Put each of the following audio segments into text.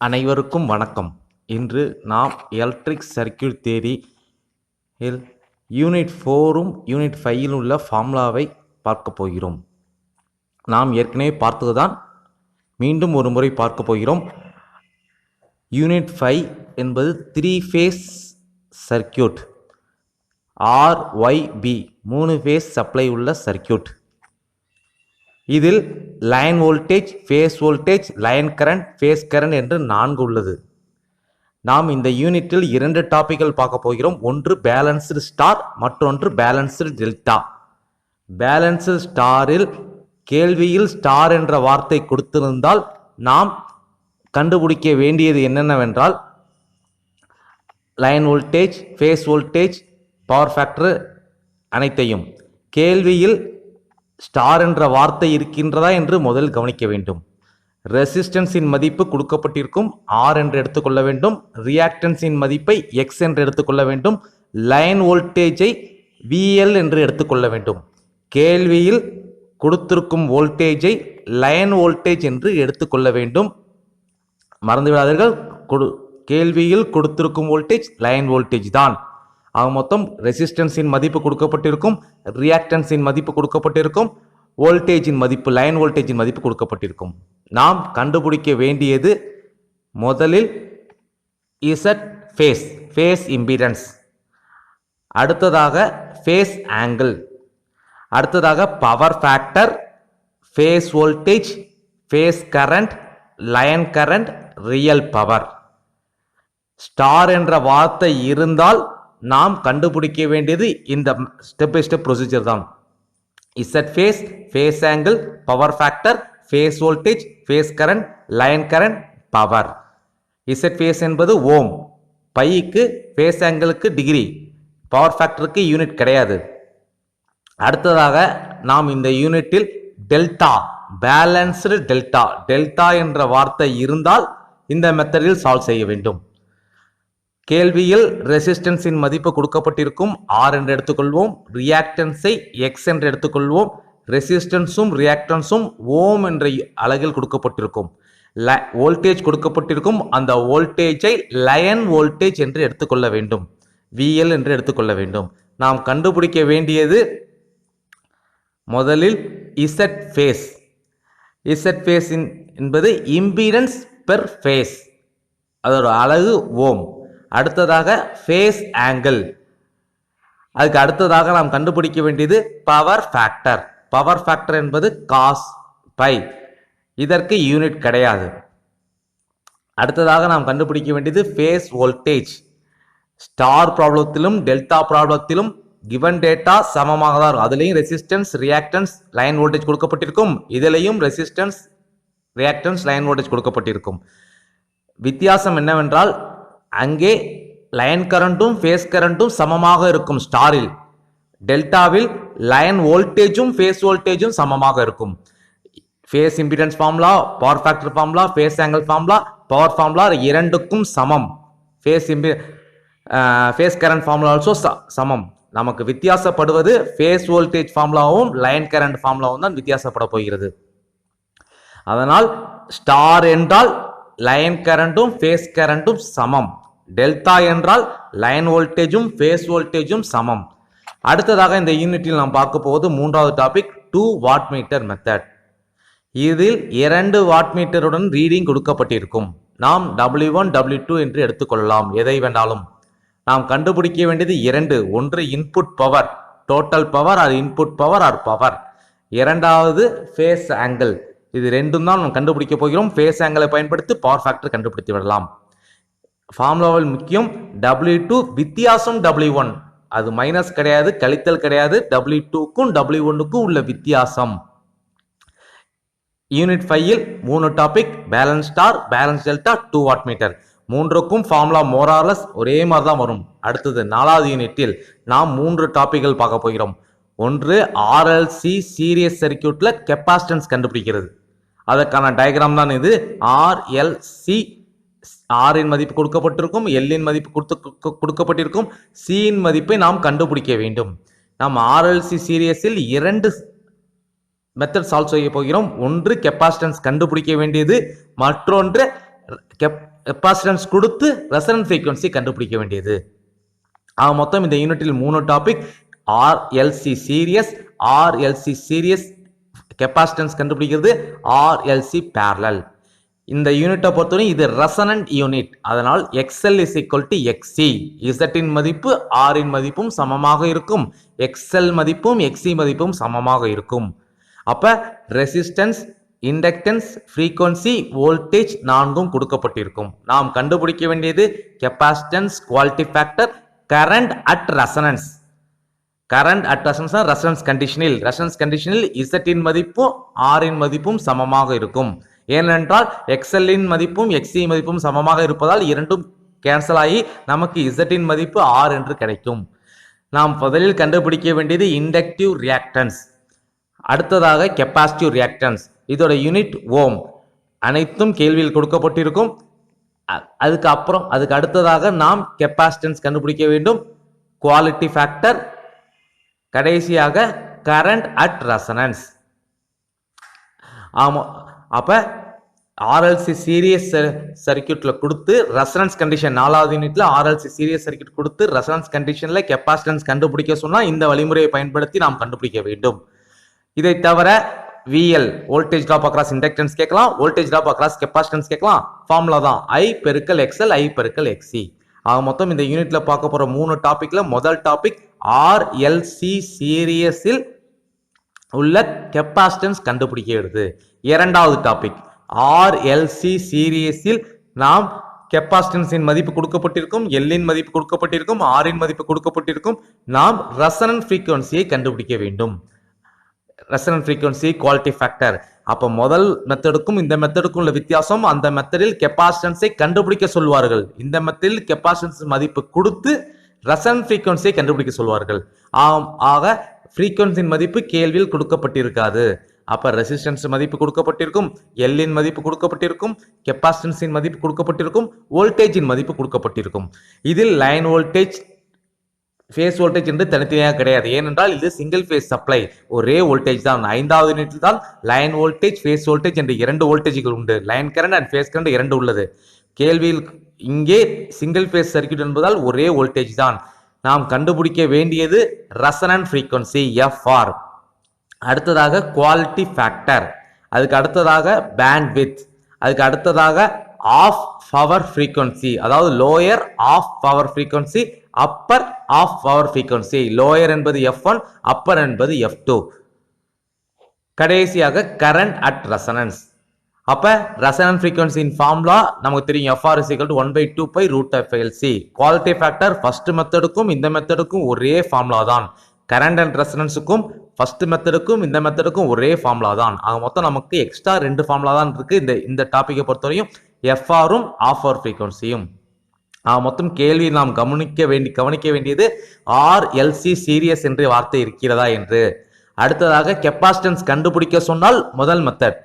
அனைவருக்கும் வணக்கம். இன்று நாம் எலக்ட்ரிக் சர்க்யூட் தியரியில் யூனிட் 4ம் யூனிட் 5ல் உள்ள ஃபார்முலாவை பார்க்க போகிறோம். நாம் ஏற்கனவே பார்த்ததுதான், மீண்டும் ஒரு முறை பார்க்க போகிறோம். யூனிட் 5 என்பது 3 phase circuit, RYB 3 phase supply உள்ள சர்க்யூட். இதில் line voltage, phase voltage, line current, phase current என்று 4 உள்ளது. நாம் இந்த யூனிட்டில் 2 டாபிக்கள் பார்க்க போகிறோம். ஒன்று பேலன்ஸ்டு ஸ்டார், மற்றொன்று பேலன்ஸ்டு டெல்டா. பேலன்ஸ்டு ஸ்டாரில் கேள்வியில் ஸ்டார் என்ற வார்த்தை கொடுத்திருந்தால் நாம் கண்டுபிடிக்க வேண்டியது என்னென்னவென்றால் line voltage, phase voltage, power factor அனைத்தையும். கேள்வியில் ஸ்டார் என்ற வார்த்தை இருக்கின்றதா என்று முதல் கவனிக்க வேண்டும். ரெசிஸ்டன்ஸின் மதிப்பு கொடுக்கப்பட்டிருக்கும், R என்று எடுத்துக்கொள்ள வேண்டும். ரியாக்டன்ஸின் மதிப்பை X என்று எடுத்துக்கொள்ள வேண்டும். லைன் வோல்டேஜை VL என்று எடுத்துக்கொள்ள வேண்டும். கேள்வியில் கொடுத்திருக்கும் வோல்டேஜை லைன் வோல்டேஜ் என்று எடுத்துக்கொள்ள வேண்டும். மறந்துவிடாதீர்கள், கேள்வியில் கொடுத்திருக்கும் வோல்டேஜ் லைன் வோல்டேஜ் தான். ஆக மொத்தம் ரெசிஸ்டன்ஸின் மதிப்பு கொடுக்கப்பட்டிருக்கும், ரியாக்டன்ஸின் மதிப்பு கொடுக்கப்பட்டிருக்கும், வோல்டேஜின் மதிப்பு, லைன் வோல்டேஜின் மதிப்பு கொடுக்கப்பட்டிருக்கும். நாம் கண்டுபிடிக்க வேண்டியது முதலில் Z ஃபேஸ், ஃபேஸ் இம்பிடன்ஸ். அடுத்ததாக ஃபேஸ் ஆங்கிள். அடுத்ததாக power factor, phase voltage, phase current, line current, real power. Star என்ற வார்த்தை இருந்தால் நாம் கண்டுபிடிக்க வேண்டியது இந்த ஸ்டெப் பை ஸ்டெப் ப்ரொசீஜர் தான். Z phase, phase angle, power factor, phase voltage, phase current, line current, power. Z phase என்பது ஓம், பைக்கு, ஃபேஸ் ஆங்கிளுக்கு டிகிரி, பவர் ஃபேக்டருக்கு யூனிட் கிடையாது. அடுத்ததாக நாம் இந்த யூனிட்டில் டெல்டா, பேலன்ஸ்டு டெல்டா, டெல்டா என்ற வார்த்தை இருந்தால் இந்த மெத்தடில் சால்வ் செய்ய வேண்டும். கேள்வியில் ரெசிஸ்டன்ஸின் மதிப்பு கொடுக்கப்பட்டிருக்கும், R என்று எடுத்துக்கொள்வோம். ரியாக்டன்ஸை X என்று எடுத்துக்கொள்வோம். ரெசிஸ்டன்ஸும் ரியாக்டன்ஸும் ஓம் என்ற அலகில் கொடுக்கப்பட்டிருக்கும். வோல்டேஜ் கொடுக்கப்பட்டிருக்கும், அந்த வோல்டேஜை லைன் வோல்டேஜ் என்று எடுத்துக்கொள்ள வேண்டும், VL என்று எடுத்துக்கொள்ள வேண்டும். நாம் கண்டுபிடிக்க வேண்டியது முதலில் Z ஃபேஸ். Z ஃபேஸ் என்பது இம்பிடன்ஸ் பெர் ஃபேஸ், அதோட அலகு ஓம். அடுத்ததாக ஃபேஸ் ஆங்கிள். அதுக்கு அடுத்ததாக நாம் கண்டுபிடிக்க வேண்டியது பவர் ஃபேக்டர். பவர் ஃபேக்டர் என்பது காஸ் பை, இதற்கு யூனிட் கிடையாது. அடுத்ததாக நாம் கண்டுபிடிக்க வேண்டியது ஃபேஸ் வோல்டேஜ். ஸ்டார் ப்ராப்ளத்திலும் டெல்டா ப்ராப்ளத்திலும் கிவன் டேட்டா சமமாக தான் இருக்கும். அதுலேயும் ரெசிஸ்டன்ஸ், ரியாக்டன்ஸ், லைன் வோல்டேஜ் கொடுக்கப்பட்டிருக்கும். இதிலையும் ரெசிஸ்டன்ஸ், ரியாக்டன்ஸ், லைன் வோல்டேஜ் கொடுக்கப்பட்டிருக்கும். வித்தியாசம் என்னவென்றால் அங்கே லைன் கரண்ட்டும் ஃபேஸ் கரண்ட்டும் சமமாக இருக்கும் ஸ்டாரில். டெல்டாவில் லைன் வோல்டேஜும் ஃபேஸ் வோல்டேஜும் சமமாக இருக்கும். Phase impedance formula, power factor formula, phase angle formula, power formula இரண்டுக்கும் சமம். ஃபேஸ் கரண்ட் ஃபார்முலா ஆல்சோ சமம். நமக்கு வித்தியாசப்படுவது ஃபேஸ் வோல்டேஜ் ஃபார்முலாவும் லைன் கரண்ட் ஃபார்முலாவும் தான் வித்தியாசப்பட போகிறது. அதனால் ஸ்டார் என்றால் லைன் கரண்ட்டும் ஃபேஸ் கரண்ட்டும் சமம். டெல்டா என்றால் லைன் வோல்டேஜும் ஃபேஸ் வோல்டேஜும் சமம். அடுத்ததாக இந்த யூனிட்டில் நாம் பார்க்க போவது மூன்றாவது டாபிக், 2 வாட் மீட்டர் மெத்தட். இதில் 2 வாட் மீட்டருடன் ரீடிங் கொடுக்கப்பட்டிருக்கும். நாம் W1, W2 என்று எடுத்துக்கொள்ளலாம், எதை வேண்டாலும். நாம் கண்டுபிடிக்க வேண்டியது 2. ஒன்று இன்புட் பவர், டோட்டல் பவர், அது இன்புட் பவர் ஆர் பவர். இரண்டாவது ஃபேஸ் ஆங்கிள். இது ரெண்டும் தான் நாம் கண்டுபிடிக்க போகிறோம். ஃபேஸ் ஆங்கிளை பயன்படுத்தி பவர் ஃபேக்டர் கண்டுபிடித்து விடலாம். ஃபார்முலாவில் முக்கியம் W2 வித்தியாசம் W1, அது மைனஸ் கிடையாது, கழித்தல் கிடையாது. W2க்கும் W1க்கும் உள்ள வித்தியாசம். யூனிட் 5ல் 3 topic, balance star, balance delta, 2 watt meter. மூன்றுக்கும் ஃபார்முலா மோரார்லஸ் ஒரே மாதிரி தான் வரும். அடுத்தது 4வது யூனிட்டில் நாம் 3 டாபிக்கள் பார்க்க போகிறோம். ஒன்று RLC சீரியஸ் சர்க்யூட்ல கெப்பாசிட்டன்ஸ் கண்டுபிடிக்கிறது. அதற்கான டயக்ராம் தான் இது. RLC, R இன் மதிப்பு கொடுக்கப்பட்டிருக்கும், L இன் மதிப்பு கொடுக்கப்பட்டிருக்கும், C இன் மதிப்பை நாம் கண்டுபிடிக்க வேண்டும். நாம் RLC சீரியஸில் 2 மெத்தட் சால்வ் செய்ய போகிறோம். ஒன்று கெப்பாசிட்டன்ஸ் கண்டுபிடிக்க வேண்டியது, மற்றொன்று கெப்பாசிட்டன்ஸ் கொடுத்து ரெசனன்ட் ஃப்ரீக்வன்சி கண்டுபிடிக்க வேண்டியது. மொத்தம் இந்த யூனிட்டில் 3 topic. RLC series, RLC series capacitance கண்டுபிடிக்கிறது, ஆர்எல்சி பேரலல். இந்த யூனிட்டை பொறுத்தவரை இது ரெசனன்ட் யூனிட். அதனால் XL is equal to XC. இசட்டின் மதிப்பு ஆரின் மதிப்பும் சமமாக இருக்கும், எக்ஸ்எல் மதிப்பும் எக்ஸி மதிப்பும் சமமாக இருக்கும். அப்ப ரெசிஸ்டன்ஸ், இண்டக்டன்ஸ், ஃப்ரீக்வன்சி, வோல்டேஜ் 4ம் கொடுக்கப்பட்டிருக்கும். நாம் கண்டுபிடிக்க வேண்டியது capacitance, quality factor, current at resonance. Current at resonance resonance கண்டிஷனில், ரெசனன்ஸ் கண்டிஷனில் இசட்டின் மதிப்பும் ஆரின் மதிப்பும் சமமாக இருக்கும். ஏனென்றால் எக்ஸ்எல்லின் மதிப்பும் எக்ஸி மதிப்பும் சமமாக இருப்பதால் இரண்டும் கேன்சல் ஆகி நமக்கு இசட்டின் மதிப்பு ஆர் என்று கிடைக்கும். நாம் முதலில் கண்டுபிடிக்க வேண்டியது இண்டக்டிவ் ரியாக்டன்ஸ், அடுத்ததாக கெப்பாசிட்டிவ் ரியாக்டன்ஸ். இதோட யூனிட் ஓம். அனைத்தும் கேள்வியில் கொடுக்கப்பட்டிருக்கும். அதுக்கு அடுத்ததாக நாம் கெப்பாசிட்டன்ஸ் கண்டுபிடிக்க வேண்டும், குவாலிட்டி ஃபேக்டர், கடைசியாக கரண்ட் அட் ரெசனன்ஸ். அப்ப ஆர்எல்சி சீரியஸ் சர்க்யூட்ல கொடுத்து ரெசனன்ஸ் கண்டிஷன் 4வது யூனிட்ல ஆர்எல்சி சீரியஸ் சர்க்யூட் கொடுத்து ரெசனன்ஸ் கண்டிஷன்ல கெப்பாசிட்டன்ஸ் கண்டுபிடிக்க சொன்னா இந்த வழிமுறையை பயன்படுத்தி நாம் கண்டுபிடிக்க வேண்டும். இதை தவிர V L voltage drop across inductance கேட்கலாம், வோல்டேஜ் டிராப் அக்ராஸ் கெப்பாசிட்டன்ஸ் கேட்கலாம். ஃபார்முலா தான் ஐ பெருக்கல் எக்ஸ்எல், ஐ பெருக்கல் எக்ஸி. மொத்தம் இந்த யூனிட்ல பார்க்க போற 3 டாபிக்ல முதல் டாபிக் ஆர்எல்சி சீரியஸில் உள்ள கெப்பாசிட்டன்ஸ் கண்டுபிடிக்கிறது. இரண்டாவது டாபிக் ஆர்எல்சி சீரியஸில் நாம் கெப்பாசிட்டன்ஸின் மதிப்பு கொடுக்கப்பட்டிருக்கும், எல்லின் மதிப்பு கொடுக்கப்பட்டிருக்கும், ஆரின் மதிப்பு கொடுக்கப்பட்டிருக்கும். நாம் ரெசனன்ட் ஃப்ரீக்வன்சியை கண்டுபிடிக்க வேண்டும். Resonant frequency, quality factor. அப்ப முதல் மெத்தடுக்கும் இந்த மெத்தடுக்கும் உள்ள வித்தியாசம், அந்த மெத்தடில் கெப்பாசிட்டன்ஸை கண்டுபிடிக்க சொல்வார்கள், இந்த மெத்தடில் கெப்பாசிட்டன்ஸ் மதிப்பு கொடுத்து ரெசனன்ட் ஃப்ரீக்வன்சியை கண்டுபிடிக்க சொல்வார்கள். ஆக ஃப்ரீக்வன்சியின் மதிப்பு கேள்வியில் கொடுக்கப்பட்டிருக்காது. அப்ப ரெசிஸ்டன்ஸ் மதிப்பு கொடுக்கப்பட்டிருக்கும், எல்லின் மதிப்பு கொடுக்கப்பட்டிருக்கும், கெப்பாசிட்டன்ஸின் மதிப்பு கொடுக்கப்பட்டிருக்கும், வோல்டேஜின் மதிப்பு கொடுக்கப்பட்டிருக்கும். இதில் லைன் வோல்டேஜ், ஃபேஸ் வோல்டேஜ் என்று தனித்தனியாக கிடையாது. ஏனென்றால் இது சிங்கிள் ஃபேஸ் சப்ளை, ஒரே வோல்டேஜ் தான். 5வது யூனிட்டில் தான் லைன் வோல்டேஜ், ஃபேஸ் வோல்டேஜ் என்று 2 வோல்டேஜ்கள் உண்டு. Line current and face current 2 உள்ளது. கேள்வியில் இங்கே சிங்கிள் ஃபேஸ் சர்க்யூட் என்பதால் ஒரே வோல்டேஜ் தான். நாம் கண்டுபிடிக்க வேண்டியது ரெசனன்ட் ஃப்ரீக்வன்சி எஃப்ஆர். அடுத்ததாக குவாலிட்டி ஃபேக்டர், அதுக்கு அடுத்ததாக பேண்ட் வித், அதுக்கு அடுத்ததாக ஆஃப் பவர் ஃப்ரீக்வன்சி, அதாவது lower half power frequency, upper half power frequency. Lower என்பது F1, அப்பர் என்பது F2. கடைசியாக கரண்ட் அட் ரெசனன்ஸ். அப்ப ரெசனன்ட் ஃப்ரீக்வன்சியின் ஃபார்முலா நமக்கு தெரியும், FR = 1/2π√FLC. Quality factor first மெத்தடுக்கும் இந்த மெத்தடுக்கும் ஒரே ஃபார்முலா தான். கரண்ட் அண்ட் ரெசனன்ஸுக்கும் ஃபர்ஸ்ட் மெத்தடுக்கும் இந்த மெத்தடுக்கும் ஒரே ஃபார்முலா தான். ஆக மொத்தம் நமக்கு எக்ஸ்ட்ரா 2 ஃபார்முலா தான் இருக்கு இந்த டாபிக்கை பொறுத்தவரையும், FRம் ஆஃப் பவர் ஃப்ரீக்வன்சியும். மொத்தம் கேள்வி நாம் கவனிக்க வேண்டியது ஆர்எல்சி சீரியஸ் என்ற வார்த்தை இருக்கிறதா என்று. அடுத்ததாக கெப்பாசிட்டன்ஸ் கண்டுபிடிக்க சொன்னால் முதல் மெத்தட்,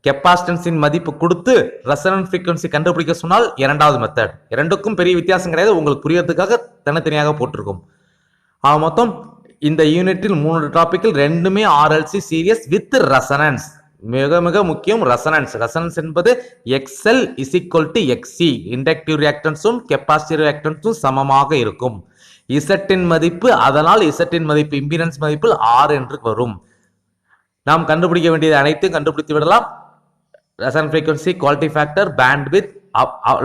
கெப்பாசிட்டன்ஸின் மதிப்பு கொடுத்து ரெசனன்ட் ஃப்ரீக்வன்சி கண்டுபிடிக்க சொன்னால் இரண்டாவது மெத்தட். இரண்டுக்கும் பெரிய வித்தியாசம் கிடையாது, உங்களுக்கு புரியறதுக்காக தனித்தனியாக போட்டிருக்கும். மொத்தம் இந்த யூனிட்டில் 3 டாபிக்கில் 2மே ஆர்எல்சி சீரியஸ் வித் ரெசனன்ஸ். மிக மிக முக்கியம் ரெசனன்ஸ். ரெசனன்ஸ் என்பது XL is equal to XC. Inductive ரியாக்டன்ஸும் கெப்பாசிட்டிவ் ரியாக்டன்ஸும் சமமாக இருக்கும். இசட்டின் மதிப்பு, அதனால் இசட்டின் மதிப்பு இம்பிடன்ஸ் மதிப்பில் ஆர் என்று வரும். நாம் கண்டுபிடிக்க வேண்டியது அனைத்தும் கண்டுபிடித்து விடலாம். Resonant frequency, quality factor, bandwidth,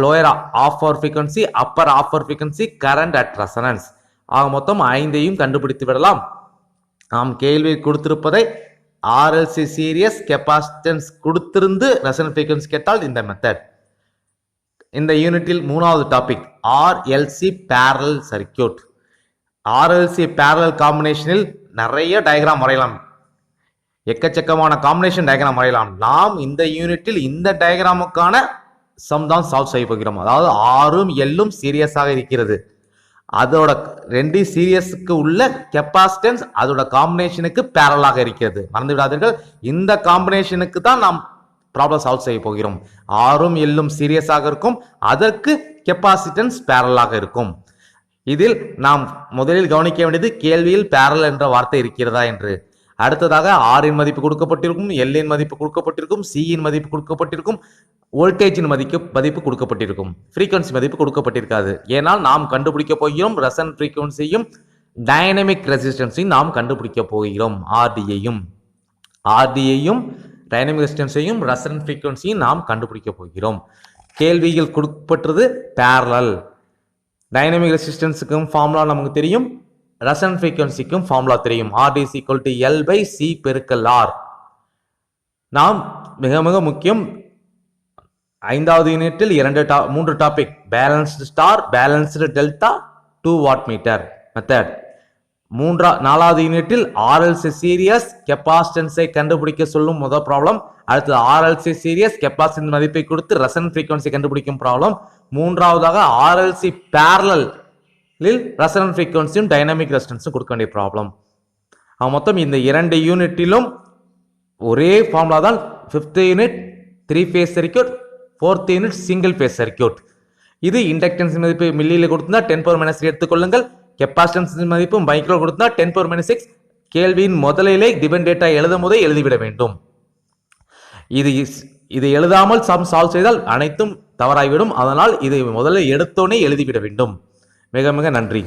lower half power frequency, upper half power frequency, current at resonance. மொத்தம் 5ஐயும் கண்டுபிடித்து விடலாம். நாம் கேள்வி கொடுத்திருப்பதை ஆர்எல்சி சீரியஸ் கெப்பாசிட்டன்ஸ் கொடுத்திருந்து ரெசனன்ட் ஃப்ரீக்வன்சி கேட்டால் இந்த மெத்தட். இந்த யூனிட்டில் 3வது டாபிக் ஆர்எல்சி பேரலல் சர்க்யூட். ஆர்எல்சி பேரலல் காம்பினேஷனில் நிறைய டயக்ராம் வரையலாம், எக்கச்சக்கமான காம்பினேஷன் டயக்ராம் வரையலாம். நாம் இந்த யூனிட்டில் இந்த டயக்ராமுக்கான சம் தான் சால்வ் செய்ய போகிறோம். அதாவது ஆரும் எல்லும் சீரியஸாக இருக்கிறது, அதோட 2 சீரியஸுக்கு உள்ள கெப்பாசிட்டன்ஸ் அதோட காம்பினேஷனுக்கு பேரலாக இருக்கிறது. மறந்து விடாதீர்கள், இந்த காம்பினேஷனுக்கு தான் நாம் ப்ராப்ளம் சால்வ் செய்ய போகிறோம். ஆரும் எல்லும் சீரியஸாக இருக்கும், அதற்கு கெப்பாசிட்டன்ஸ் பேரலாக இருக்கும். இதில் நாம் முதலில் கவனிக்க வேண்டியது கேள்வியில் பேரல் என்ற வார்த்தை இருக்கிறதா என்று. அடுத்ததாக ஆரின் மதிப்பு கொடுக்கப்பட்டிருக்கும், எல்லின் மதிப்பு கொடுக்கப்பட்டிருக்கும், சியின் மதிப்பு கொடுக்கப்பட்டிருக்கும், வோல்டேஜின் மதிப்பு கொடுக்கப்பட்டிருக்கும். ஃப்ரீக்வன்சி மதிப்பு கொடுக்கப்பட்டிருக்காது. ஏனால் நாம் கண்டுபிடிக்க போகிறோம் ரெசனன்ட் ஃப்ரீக்வன்சியும் டைனமிக் ரெசிஸ்டன்ஸையும் நாம் கண்டுபிடிக்க போகிறோம். ஆர்டியையும் டைனமிக் ரெசிஸ்டன்ஸையும் ரெசனன்ட் ஃப்ரீக்வன்சியும் நாம் கண்டுபிடிக்க போகிறோம். கேள்வியில் கொடுக்கப்பட்டது பேரலல். டைனமிக் ரெசிஸ்டன்ஸுக்கும் ஃபார்முலா நமக்கு தெரியும், ரெசனன்ட் ஃப்ரீக்வன்சிக்கும் ஃபார்முலா தெரியும். RD = L/C × R. நாம் மிக மிக முக்கியம் 5வது யூனிட்டில் 3 topic, balanced star, balanced delta, 2 watt metre method. 4வது யூனிட்டில் RLC சீரியஸ் கெப்பாசிட்டன்ஸை கண்டுபிடிக்க சொல்லும் முதல் ப்ராப்ளம். அடுத்து RLC சீரியஸ் கெப்பாசிட்டன்ஸ் மதிப்பை கொடுத்து ரெசனன்ட் ஃப்ரீக்வன்சி கண்டுபிடிக்கும் ப்ராப்ளம். 3வதாக RLC பேரலல் ரெசனன்ட் ஃப்ரீக்வன்சியும் டைனமிக் ரெசிஸ்டன்ஸும் கொடுக்க வேண்டிய ப்ராப்ளம். மொத்தம் இந்த 2 யூனிட்டிலும் ஒரே ஃபார்முலா தான். 5th unit 3 phase circuit, 4th unit single phase circuit. இது இண்டக்டன்ஸ் மதிப்பு மில்லியில் கொடுத்தா 10⁻³ எடுத்துக்கொள்ளுங்கள். கெப்பாசிட்டன்ஸ் மதிப்பு மைக்ரோ கொடுத்தா 10⁻6. கேள்வியின் முதலிலே கிவன் டேட்டா எழுதும் போதே எழுதிவிட வேண்டும். இது எழுதாமல் சம் சால்வ் செய்தால் அனைத்தும் தவறாகிவிடும். அதனால் இதை முதலில் எடுத்தோனே எழுதிவிட வேண்டும். மிக மிக நன்றி.